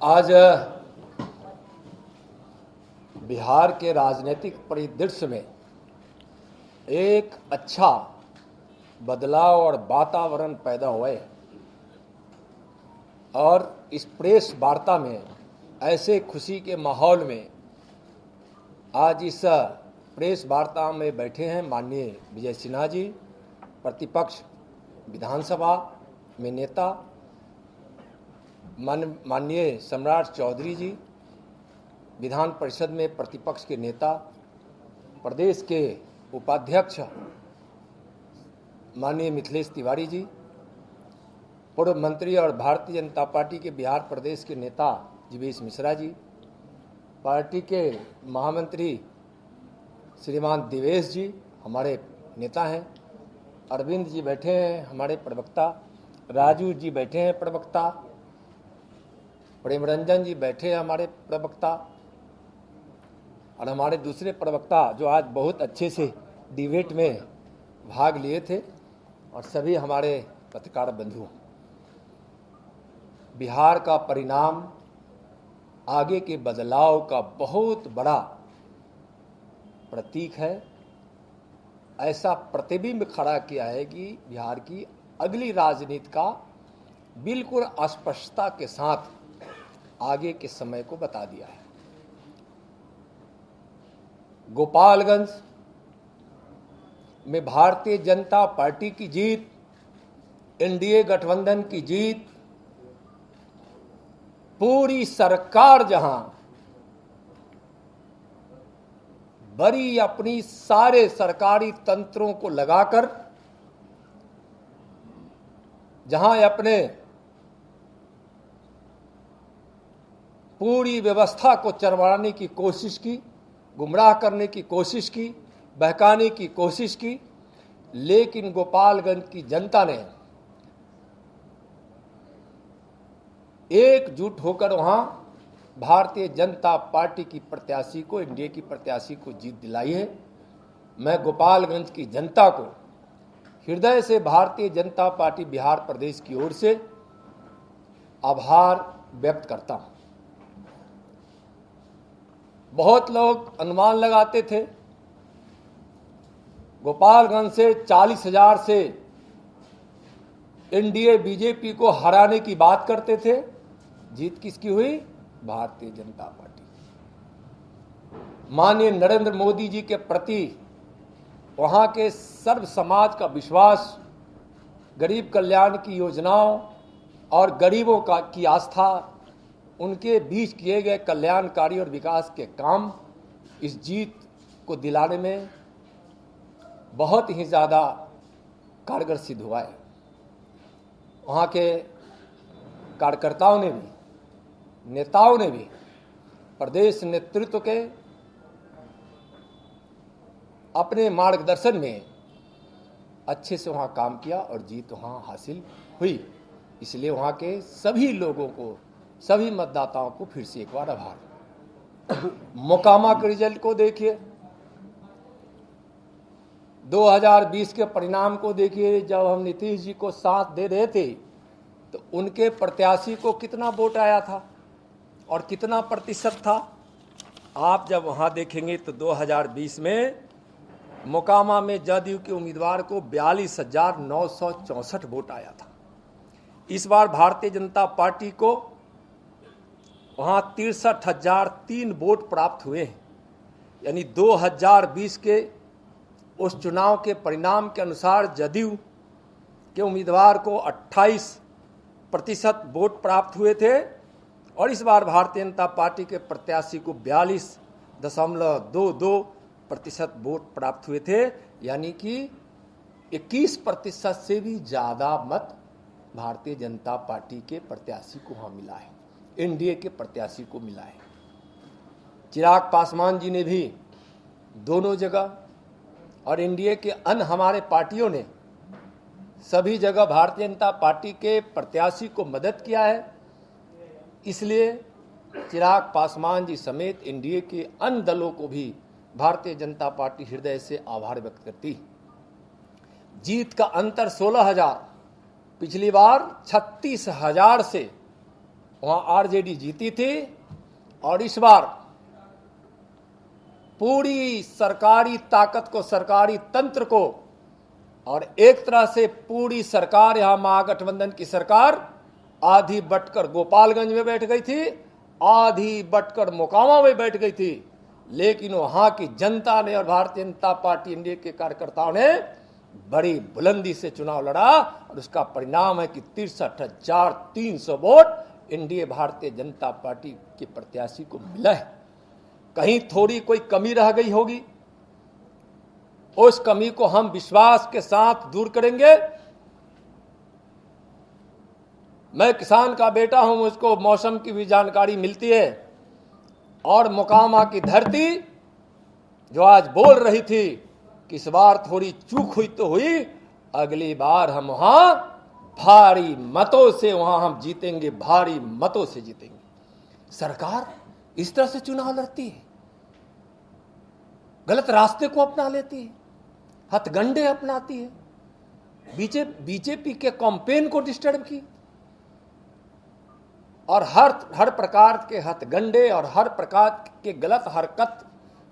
आज बिहार के राजनीतिक परिदृश्य में एक अच्छा बदलाव और वातावरण पैदा हुए और इस प्रेस वार्ता में ऐसे खुशी के माहौल में आज इस प्रेस वार्ता में बैठे हैं माननीय विजय सिन्हा जी, प्रतिपक्ष विधानसभा में नेता माननीय सम्राट चौधरी जी, विधान परिषद में प्रतिपक्ष के नेता, प्रदेश के उपाध्यक्ष माननीय मिथिलेश तिवारी जी, पूर्व मंत्री और भारतीय जनता पार्टी के बिहार प्रदेश के नेता जीवेश मिश्रा जी, पार्टी के महामंत्री श्रीमान देवेश जी हमारे नेता हैं, अरविंद जी बैठे हैं हमारे प्रवक्ता, राजू जी बैठे हैं प्रवक्ता, प्रेमरंजन जी बैठे हैं हमारे प्रवक्ता, और हमारे दूसरे प्रवक्ता जो आज बहुत अच्छे से डिबेट में भाग लिए थे, और सभी हमारे पत्रकार बंधु। बिहार का परिणाम आगे के बदलाव का बहुत बड़ा प्रतीक है। ऐसा प्रतिबिंब खड़ा किया है कि बिहार की अगली राजनीति का बिल्कुल स्पष्टता के साथ आगे के समय को बता दिया है। गोपालगंज में भारतीय जनता पार्टी की जीत, एनडीए गठबंधन की जीत, पूरी सरकार जहां बड़ी अपनी सारे सरकारी तंत्रों को लगाकर जहां अपने पूरी व्यवस्था को चरमराने की कोशिश की, गुमराह करने की कोशिश की, बहकाने की कोशिश की, लेकिन गोपालगंज की जनता ने एकजुट होकर वहां भारतीय जनता पार्टी की प्रत्याशी को, एनडीए की प्रत्याशी को जीत दिलाई है। मैं गोपालगंज की जनता को हृदय से भारतीय जनता पार्टी बिहार प्रदेश की ओर से आभार व्यक्त करता हूं। बहुत लोग अनुमान लगाते थे, गोपालगंज से 40,000 से एनडीए बीजेपी को हराने की बात करते थे। जीत किसकी हुई? भारतीय जनता पार्टी। माननीय नरेंद्र मोदी जी के प्रति वहां के सर्व समाज का विश्वास, गरीब कल्याण की योजनाओं और गरीबों की आस्था, उनके बीच किए गए कल्याणकारी और विकास के काम इस जीत को दिलाने में बहुत ही ज़्यादा कारगर सिद्ध हुआ है। वहाँ के कार्यकर्ताओं ने भी, नेताओं ने भी प्रदेश नेतृत्व के अपने मार्गदर्शन में अच्छे से वहाँ काम किया और जीत वहाँ हासिल हुई। इसलिए वहाँ के सभी लोगों को, सभी मतदाताओं को फिर से एक बार आभार। मोकामा के रिजल्ट को देखिए, 2020 के परिणाम को देखिए। जब हम नीतीश जी को साथ दे रहे थे तो उनके प्रत्याशी को कितना वोट आया था और कितना प्रतिशत था? आप जब वहां देखेंगे तो 2020 में मोकामा में जदयू के उम्मीदवार को 42,964 वोट आया था। इस बार भारतीय जनता पार्टी को वहां 63,003 वोट प्राप्त हुए हैं। यानी 2020 के उस चुनाव के परिणाम के अनुसार जदयू के उम्मीदवार को 28% वोट प्राप्त हुए थे और इस बार भारतीय जनता पार्टी के प्रत्याशी को 42.22% वोट प्राप्त हुए थे। यानी कि 21% से भी ज़्यादा मत भारतीय जनता पार्टी के प्रत्याशी को वहाँ मिला है, एनडीए के प्रत्याशी को मिला है। चिराग पासवान जी ने भी दोनों जगह और एनडीए के अन्य हमारे पार्टियों ने सभी जगह भारतीय जनता पार्टी के प्रत्याशी को मदद किया है। इसलिए चिराग पासवान जी समेत एनडीए के अन्य दलों को भी भारतीय जनता पार्टी हृदय से आभार व्यक्त करती। जीत का अंतर 16,000, पिछली बार 36,000 से वहां आरजेडी जीती थी और इस बार पूरी सरकारी ताकत को, सरकारी तंत्र को, और एक तरह से पूरी सरकार, यहां महागठबंधन की सरकार आधी बटकर गोपालगंज में बैठ गई थी, आधी बटकर मोकामा में बैठ गई थी, लेकिन वहां की जनता ने और भारतीय जनता पार्टी एनडीए के कार्यकर्ताओं ने बड़ी बुलंदी से चुनाव लड़ा और उसका परिणाम है कि 63,300 vote NDA Bharatiya Janata party के प्रत्याशी को मिला है। कहीं थोड़ी कोई कमी रह गई होगी, उस कमी को हम विश्वास के साथ दूर करेंगे। मैं किसान का बेटा हूं, मुझको मौसम की भी जानकारी मिलती है, और मोकामा की धरती जो आज बोल रही थी कि इस बार थोड़ी चूक हुई तो हुई, अगली बार हम वहां भारी मतों से वहां हम जीतेंगे, भारी मतों से जीतेंगे। सरकार इस तरह से चुनाव लड़ती है, गलत रास्ते को अपना लेती है, हथगंडे अपनाती है, बीजेपी के कैंपेन को डिस्टर्ब की, और हर प्रकार के हथगंडे और हर प्रकार के गलत हरकत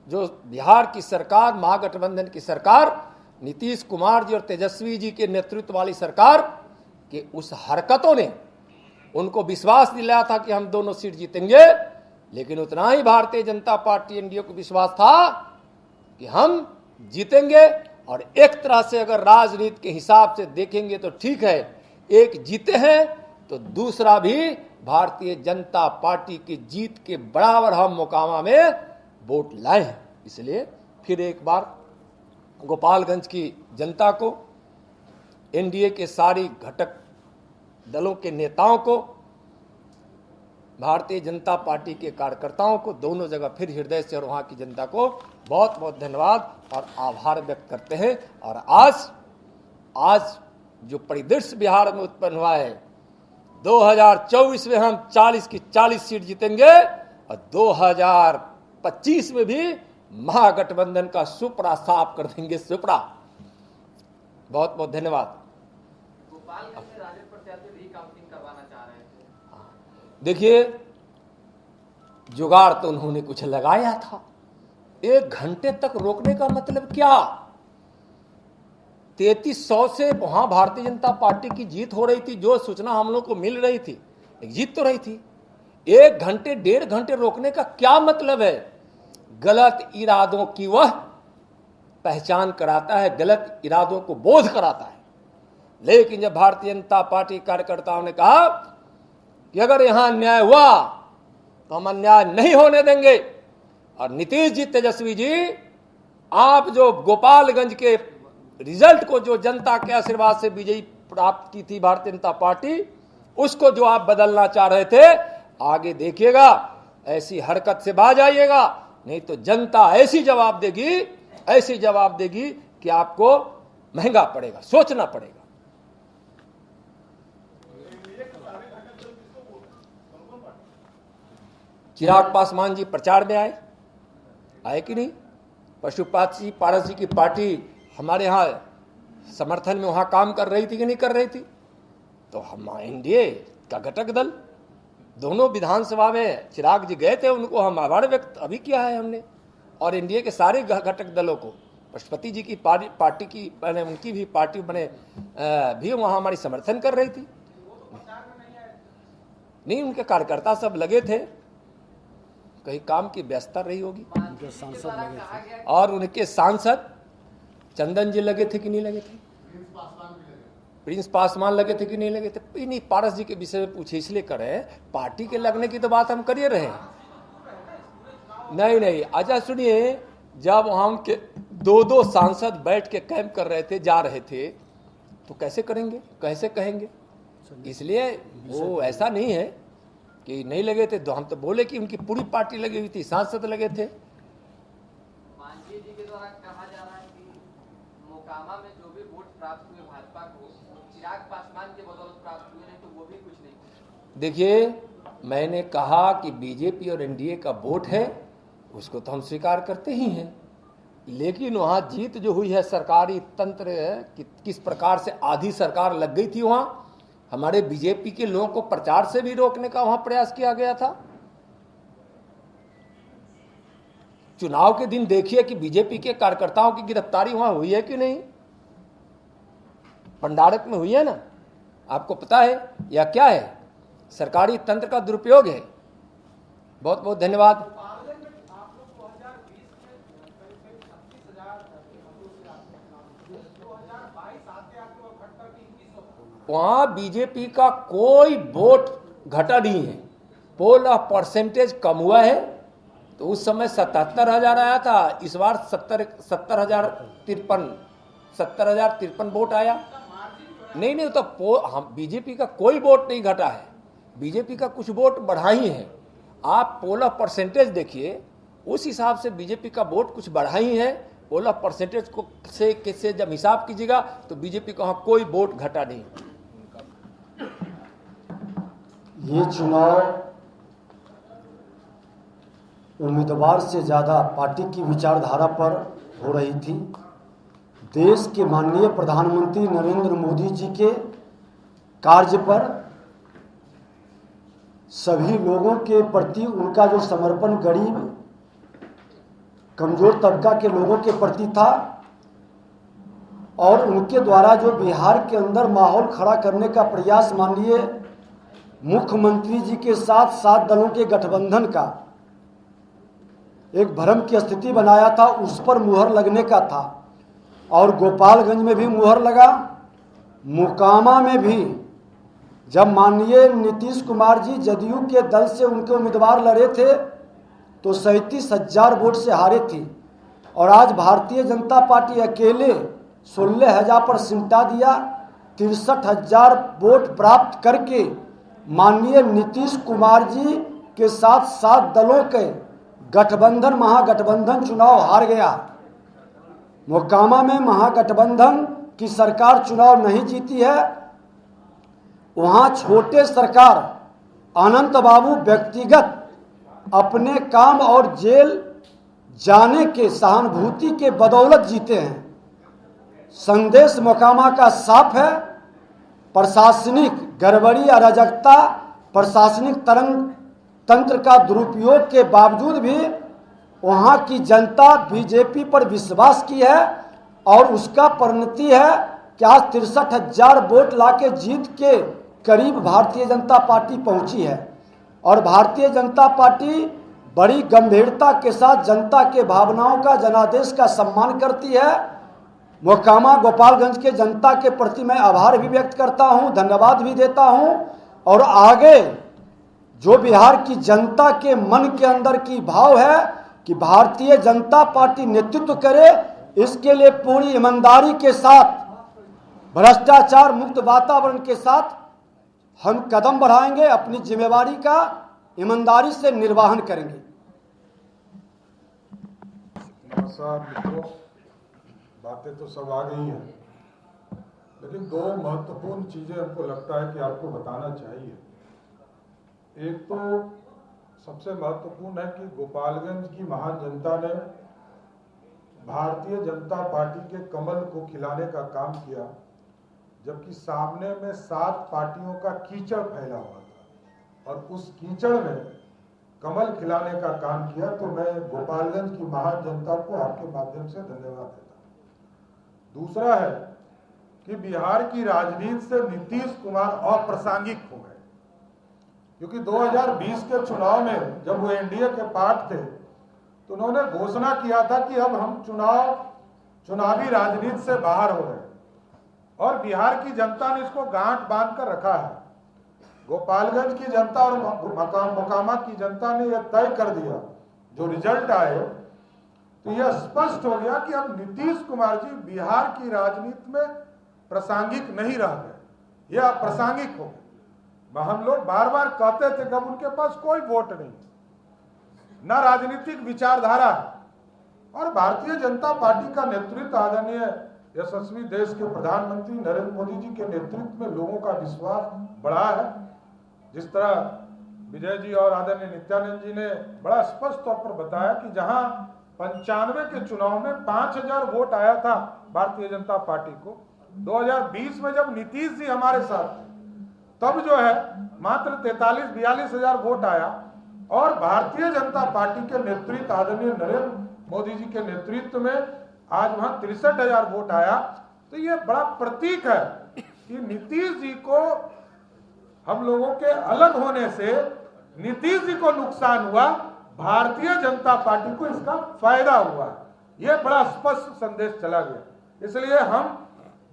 जो बिहार की सरकार, महागठबंधन की सरकार, नीतीश कुमार जी और तेजस्वी जी के नेतृत्व वाली सरकार के उस हरकतों ने उनको विश्वास दिलाया था कि हम दोनों सीट जीतेंगे, लेकिन उतना ही भारतीय जनता पार्टी एनडीए को विश्वास था कि हम जीतेंगे। और एक तरह से अगर राजनीति के हिसाब से देखेंगे तो ठीक है, एक जीते हैं तो दूसरा भी भारतीय जनता पार्टी की जीत के बराबर हम मोकामा में वोट लाए हैं। इसलिए फिर एक बार गोपालगंज की जनता को, एनडीए के सारी घटक दलों के नेताओं को, भारतीय जनता पार्टी के कार्यकर्ताओं को, दोनों जगह फिर हृदय से और वहां की जनता को बहुत बहुत धन्यवाद और आभार व्यक्त करते हैं। और आज जो परिदृश्य बिहार में उत्पन्न हुआ है, 2024 में हम 40 की 40 सीट जीतेंगे और 2025 में भी महागठबंधन का सुपड़ा साफ कर देंगे, सुपड़ा। बहुत बहुत धन्यवाद। गोपालगंज में राजद प्रत्याशी रीकाउंटिंग करवाना चाह रहे थे। देखिए, जुगाड़ तो उन्होंने कुछ लगाया था, 1 घंटे तक रोकने का मतलब क्या? 3300 से वहां भारतीय जनता पार्टी की जीत हो रही थी, जो सूचना हम लोग को मिल रही थी, जीत तो रही थी। 1 घंटे 1.5 घंटे रोकने का क्या मतलब है? गलत इरादों की वह पहचान कराता है, गलत इरादों को बोध कराता है। लेकिन जब भारतीय जनता पार्टी कार्यकर्ताओं ने कहा कि अगर यहां अन्याय हुआ तो हम अन्याय नहीं होने देंगे, और नीतीश जी, तेजस्वी जी, आप जो गोपालगंज के रिजल्ट को, जो जनता के आशीर्वाद से विजयी प्राप्त की थी भारतीय जनता पार्टी, उसको जो आप बदलना चाह रहे थे, आगे देखिएगा ऐसी हरकत से बाज आइएगा, नहीं तो जनता ऐसी जवाब देगी कि आपको महंगा पड़ेगा, सोचना पड़ेगा। चिराग पासवान जी प्रचार में आए कि नहीं? पशुपत जी, पारस जी की पार्टी हमारे यहाँ समर्थन में वहां काम कर रही थी कि नहीं कर रही थी? तो हम एनडीए का घटक दल दोनों विधानसभा में चिराग जी गए थे, उनको हम आभार व्यक्त अभी किया है हमने, और एनडीए के सारे घटक दलों को, पशुपति जी की पार्टी की मैंने उनकी भी पार्टी बने भी वहां हमारी समर्थन कर रही थी। नहीं, उनके कार्यकर्ता सब लगे थे, कहीं काम की व्यस्तता रही होगी, और उनके सांसद चंदन जी लगे थे कि नहीं लगे थे? प्रिंस पासवान लगे थे कि नहीं लगे थे? नहीं, पारस जी के विषय में पूछे इसलिए करे, पार्टी के लगने की तो बात हम करिए रहे। नहीं, अच्छा सुनिए, जब हम के 2 सांसद बैठ के कैंप कर रहे थे, जा रहे थे, तो कैसे करेंगे, कैसे कहेंगे? इसलिए वो ऐसा नहीं है कि नहीं लगे थे, तो हम तो बोले कि उनकी पूरी पार्टी लगी हुई थी, सांसद लगे थे। मांझी जी के द्वारा कहा जा रहा है कि मोकामा में जो भी वोट प्राप्त हुए भाजपा को, चिराग पासवान के बदौलत प्राप्त हुए, नहीं तो वो भी कुछ नहीं। देखिए, मैंने कहा कि बीजेपी और एनडीए का वोट है, उसको तो हम स्वीकार करते ही हैं, लेकिन वहां जीत जो हुई है सरकारी तंत्र कि किस प्रकार से आधी सरकार लग गई थी वहां, हमारे बीजेपी के लोगों को प्रचार से भी रोकने का वहां प्रयास किया गया था। चुनाव के दिन देखिए कि बीजेपी के कार्यकर्ताओं की गिरफ्तारी वहां हुई है कि नहीं। पंडारक में हुई है ना, आपको पता है या क्या है? सरकारी तंत्र का दुरुपयोग है। बहुत बहुत धन्यवाद। वहां बीजेपी का कोई वोट घटा नहीं है, पोल ऑफ परसेंटेज कम हुआ है। तो उस समय 77,000 आया था, इस बार 70,053 वोट आया। नहीं तो हम बीजेपी का कोई वोट नहीं घटा है, बीजेपी का कुछ वोट बढ़ा ही है। आप पोल ऑफ परसेंटेज देखिए, उस हिसाब से बीजेपी का वोट कुछ बढ़ा ही है। पोल ऑफ परसेंटेज को से जब हिसाब कीजिएगा तो बीजेपी का वहां कोई वोट घटा नहीं। ये चुनाव उम्मीदवार से ज़्यादा पार्टी की विचारधारा पर हो रही थी। देश के माननीय प्रधानमंत्री नरेंद्र मोदी जी के कार्य पर सभी लोगों के प्रति उनका जो समर्पण गरीब कमजोर तबका के लोगों के प्रति था, और उनके द्वारा जो बिहार के अंदर माहौल खड़ा करने का प्रयास माननीय मुख्यमंत्री जी के साथ 7 दलों के गठबंधन का एक भ्रम की स्थिति बनाया था, उस पर मुहर लगने का था। और गोपालगंज में भी मुहर लगा, मोकामा में भी जब माननीय नीतीश कुमार जी जदयू के दल से उनके उम्मीदवार लड़े थे तो 37,000 वोट से हारे थे। और आज भारतीय जनता पार्टी अकेले 16,000 पर सिमटा दिया, 63,000 वोट प्राप्त करके माननीय नीतीश कुमार जी के साथ 7 दलों के गठबंधन महागठबंधन चुनाव हार गया। मोकामा में महागठबंधन की सरकार चुनाव नहीं जीती है। वहां छोटे सरकार अनंत बाबू व्यक्तिगत अपने काम और जेल जाने के सहानुभूति के बदौलत जीते हैं। संदेश मोकामा का साफ है। प्रशासनिक गड़बड़ी अराजकता, प्रशासनिक तंत्र का दुरुपयोग के बावजूद भी वहां की जनता बीजेपी पर विश्वास की है, और उसका परिणति है कि आज 63,000 वोट लाके जीत के करीब भारतीय जनता पार्टी पहुंची है। और भारतीय जनता पार्टी बड़ी गंभीरता के साथ जनता के भावनाओं का, जनादेश का सम्मान करती है। मोकामा गोपालगंज के जनता के प्रति मैं आभार भी व्यक्त करता हूं, धन्यवाद भी देता हूं। और आगे जो बिहार की जनता के मन के अंदर की भाव है कि भारतीय जनता पार्टी नेतृत्व करे, इसके लिए पूरी ईमानदारी के साथ, भ्रष्टाचार मुक्त वातावरण के साथ हम कदम बढ़ाएंगे, अपनी जिम्मेवारी का ईमानदारी से निर्वहन करेंगे। नमस्कार मित्रों, बातें तो सब आ गई हैं, लेकिन 2 महत्वपूर्ण चीजें हमको लगता है कि आपको बताना चाहिए। एक तो सबसे महत्वपूर्ण है कि गोपालगंज की महान जनता ने भारतीय जनता पार्टी के कमल को खिलाने का काम किया, जबकि सामने में 7 पार्टियों का कीचड़ फैला हुआ था, और उस कीचड़ में कमल खिलाने का काम किया। तो मैं गोपालगंज की महान जनता को आपके माध्यम से धन्यवाद देता हूं। दूसरा है कि बिहार की राजनीति से नीतीश कुमार अप्रासंगिक हो गए, क्योंकि 2020 के चुनाव में जब वो एनडीए के पार्ट थे तो उन्होंने घोषणा किया था कि अब हम चुनावी राजनीति से बाहर हो रहे हैं, और बिहार की जनता ने इसको गांठ बांध कर रखा है। गोपालगंज की जनता और मोकामा की जनता ने यह तय कर दिया, जो रिजल्ट आए तो यह स्पष्ट हो गया कि अब नीतीश कुमार जी बिहार की राजनीति में प्रासंगिक नहीं रह गए, यह अप्रासंगिक हो गए। हम लोग बार बार कहते थे कि अब उनके पास कोई वोट नहीं, न राजनीतिक विचारधारा है। और भारतीय जनता पार्टी का नेतृत्व आदरणीय यशस्वी देश के प्रधानमंत्री नरेंद्र मोदी जी के नेतृत्व में लोगों का विश्वास बढ़ा है। जिस तरह विजय जी और आदरणीय नित्यानंद जी ने बड़ा स्पष्ट तौर पर बताया कि जहां 95 के चुनाव में 5,000 वोट आया था भारतीय जनता पार्टी को, 2020 में जब नीतीश जी हमारे साथ थे तब जो है मात्र 43-42 हजार वोट आया और भारतीय जनता पार्टी के नेतृत्व आदरणीय नरेंद्र मोदी जी के नेतृत्व में आज वहां 63,000 वोट आया। तो ये बड़ा प्रतीक है कि नीतीश जी को हम लोगों के अलग होने से नीतीश जी को नुकसान हुआ, भारतीय जनता पार्टी को इसका फायदा हुआ। ये बड़ा स्पष्ट संदेश चला गया। इसलिए हम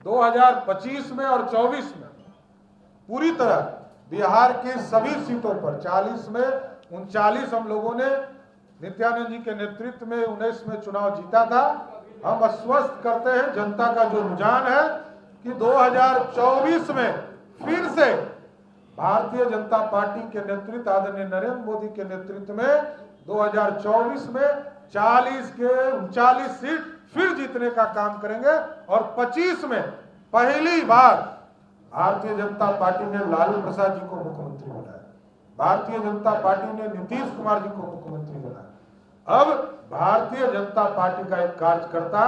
2025 में और 24 में पूरी तरह बिहार की सभी सीटों पर 40 में 39 हम लोगों ने नित्यानंद जी के नेतृत्व में 19 में चुनाव जीता था। हम आश्वस्त करते हैं जनता का जो रुझान है कि 2024 में फिर से भारतीय जनता पार्टी के नेतृत्व आदरणीय नरेंद्र मोदी के नेतृत्व में 2024 में 40 के 39 सीट फिर जीतने का काम करेंगे और 25 में पहली बार भारतीय जनता पार्टी ने लालू प्रसाद जी को मुख्यमंत्री बनाया, भारतीय जनता पार्टी ने नीतीश कुमार जी को मुख्यमंत्री बनाया। अब भारतीय जनता पार्टी का एक कार्यकर्ता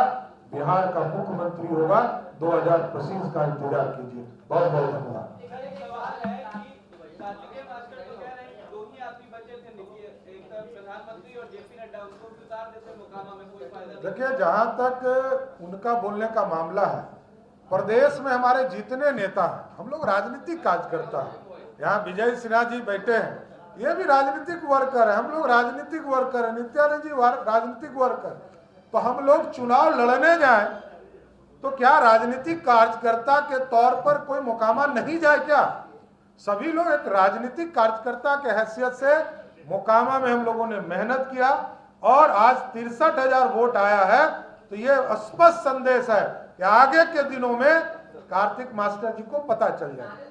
बिहार का मुख्यमंत्री होगा। 2025 का इंतजार कीजिए। बहुत बहुत धन्यवाद। देखिए, जहां तक उनका बोलने का मामला है, प्रदेश में हमारे जितने नेता हैं, हम लोग राजनीतिक कार्यकर्ता हैं। यहाँ विजय सिन्हा जी बैठे हैं, ये भी राजनीतिक वर्कर है, हम लोग राजनीतिक वर्कर है, नित्यानंद जी राजनीतिक वर्कर। तो हम लोग चुनाव लड़ने जाए तो क्या राजनीतिक कार्यकर्ता के तौर पर कोई मोकामा नहीं जाए क्या? सभी लोग एक राजनीतिक कार्यकर्ता के हैसियत से मोकामा में हम लोगों ने मेहनत किया और आज 63,000 वोट आया है। तो ये स्पष्ट संदेश है कि आगे के दिनों में कार्तिक मास्टर जी को पता चल जाए।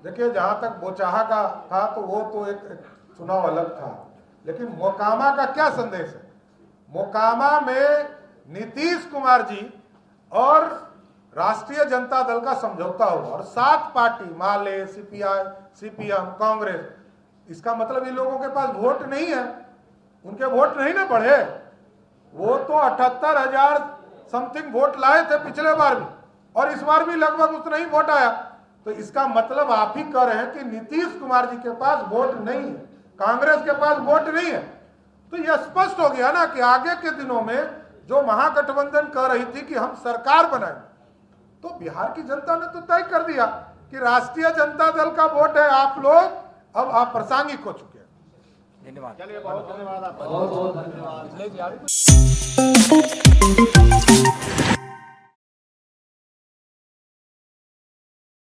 देखिए, जहां तक बोचाहा का था तो वो तो एक चुनाव अलग था, लेकिन मोकामा का क्या संदेश है? मोकामा में नीतीश कुमार जी और राष्ट्रीय जनता दल का समझौता हुआ और 7 पार्टी माले, सीपीआई, सीपीएम, कांग्रेस, इसका मतलब इन लोगों के पास वोट नहीं है, उनके वोट नहीं ना बढ़े। वो तो 78,000 समथिंग वोट लाए थे पिछले बार भी और इस बार भी लगभग उतना ही वोट आया। तो इसका मतलब आप ही कह रहे हैं कि नीतीश कुमार जी के पास वोट नहीं है, कांग्रेस के पास वोट नहीं है। तो यह स्पष्ट हो गया ना कि आगे के दिनों में जो महागठबंधन कह रही थी कि हम सरकार बनाएंगे, तो बिहार की जनता ने तो तय कर दिया कि राष्ट्रीय जनता दल का वोट है, आप लोग अब आप प्रासंगिक हो चुके हैं। धन्यवाद। चलिए, बहुत धन्यवाद। बहुत धन्यवाद।